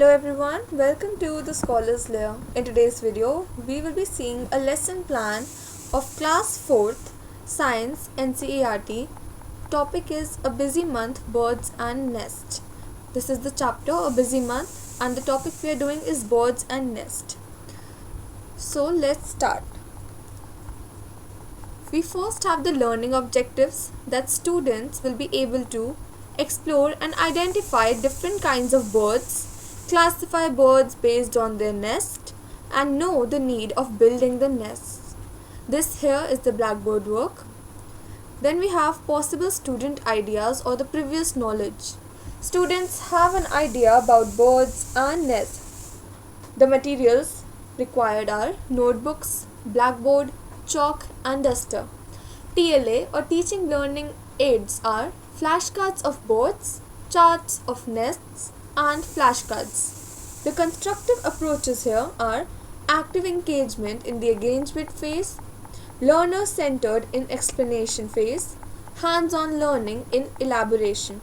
Hello everyone, welcome to the Scholars Lair. In today's video, we will be seeing a lesson plan of class 4th Science NCERT. Topic is a busy month, birds and nest. This is the chapter a busy month and the topic we are doing is birds and nest. So let's start. We first have the learning objectives that students will be able to explore and identify different kinds of birds, classify birds based on their nest, and know the need of building the nests. This here is the blackboard work. Then we have possible student ideas or the previous knowledge. Students have an idea about birds and nests. The materials required are notebooks, blackboard, chalk and duster. TLA or teaching learning aids are flashcards of birds, charts of nests and flashcards. The constructive approaches here are active engagement in the engagement phase, learner-centered in explanation phase, hands-on learning in elaboration.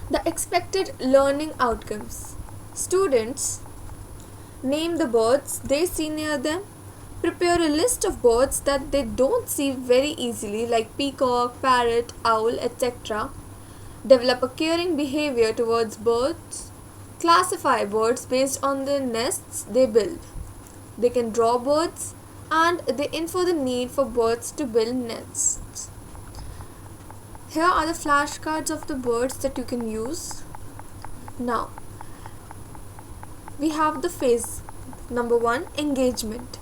The expected learning outcomes. Students name the birds they see near them, prepare a list of birds that they don't see very easily like peacock, parrot, owl, etc. Develop a caring behavior towards birds. Classify birds based on the nests they build. They can draw birds and they info the need for birds to build nests. Here are the flashcards of the birds that you can use. Now, we have the phase. Number 1, engagement.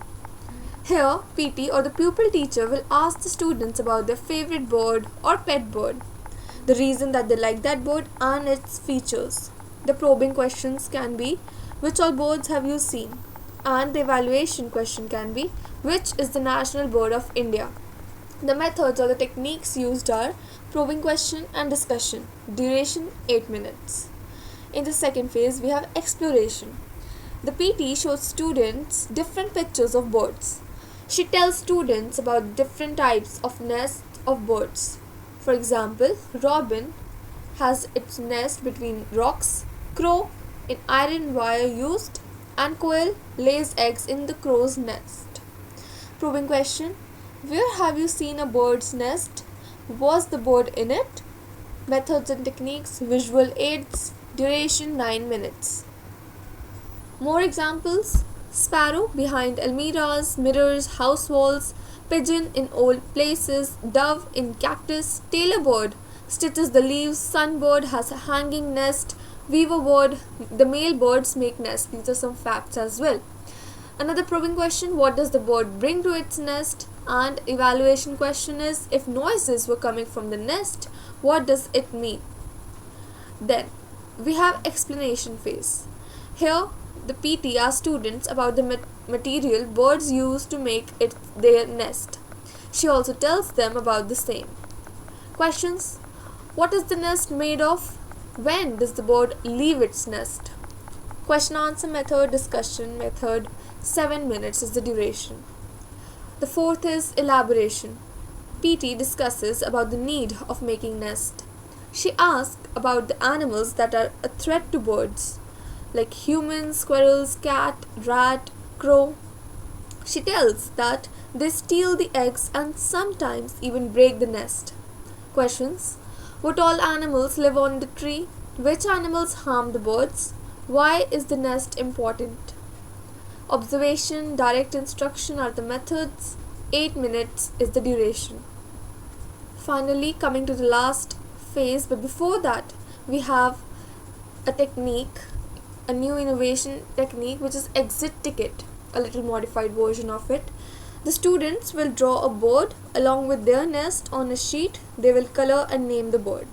Here, PT or the pupil teacher will ask the students about their favorite bird or pet bird, the reason that they like that bird and its features. The probing questions can be, which all birds have you seen? And the evaluation question can be, which is the national bird of India? The methods or the techniques used are probing question and discussion. Duration 8 minutes. In the second phase, we have exploration. The PT shows students different pictures of birds. She tells students about different types of nests of birds. For example, robin has its nest between rocks, crow in iron wire used, and quail lays eggs in the crow's nest. Probing question: where have you seen a bird's nest? Was the bird in it? Methods and techniques, visual aids, duration 9 minutes. More examples: sparrow behind almirahs, mirrors, house walls, pigeon in old places, dove in cactus, tailor bird stitches the leaves, sunbird has a hanging nest, weaver bird, the male birds make nests. These are some facts as well. Another probing question: what does the bird bring to its nest? And evaluation question is, if noises were coming from the nest, what does it mean? Then we have explanation phase. Here the PT asks students about the material birds use to make it their nest. She also tells them about the same. Questions: what is the nest made of? When does the bird leave its nest? Question answer method, discussion method, 7 minutes is the duration. The fourth is elaboration. PT discusses about the need of making nest. She asks about the animals that are a threat to birds, like humans, squirrels, cat, rat, crow. She tells that they steal the eggs and sometimes even break the nest. Questions: what all animals live on the tree? Which animals harm the birds? Why is the nest important? Observation, direct instruction are the methods. 8 minutes is the duration. Finally, coming to the last phase, but before that, we have a technique, a new innovation technique, which is exit ticket, a little modified version of it. The students will draw a bird along with their nest on a sheet. They will color and name the bird.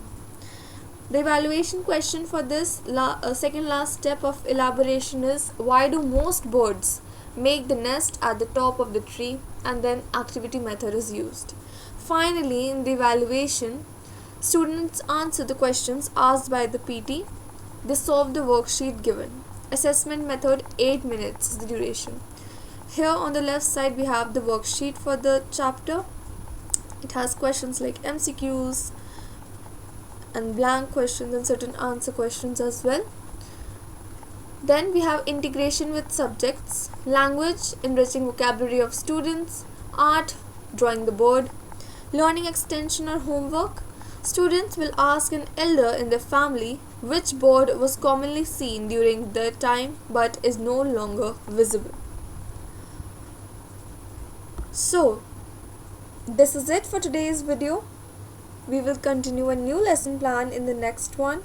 The evaluation question for this second last step of elaboration is, why do most birds make the nest at the top of the tree? And then activity method is used. Finally, in the evaluation, students answer the questions asked by the PT. They solve the worksheet given. Assessment method 8 minutes is the duration. Here on the left side we have the worksheet for the chapter. It has questions like MCQs and blank questions and certain answer questions as well. Then we have integration with subjects, language, enriching vocabulary of students, art, drawing the board, learning extension or homework. Students will ask an elder in their family which board was commonly seen during their time but is no longer visible. So, this is it for today's video. We will continue a new lesson plan in the next one.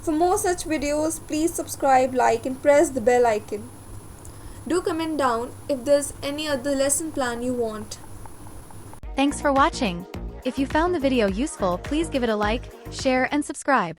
For more such videos, please subscribe, like and press the bell icon. Do comment down if there's any other lesson plan you want. Thanks for watching. If you found the video useful, please give it a like, share and subscribe.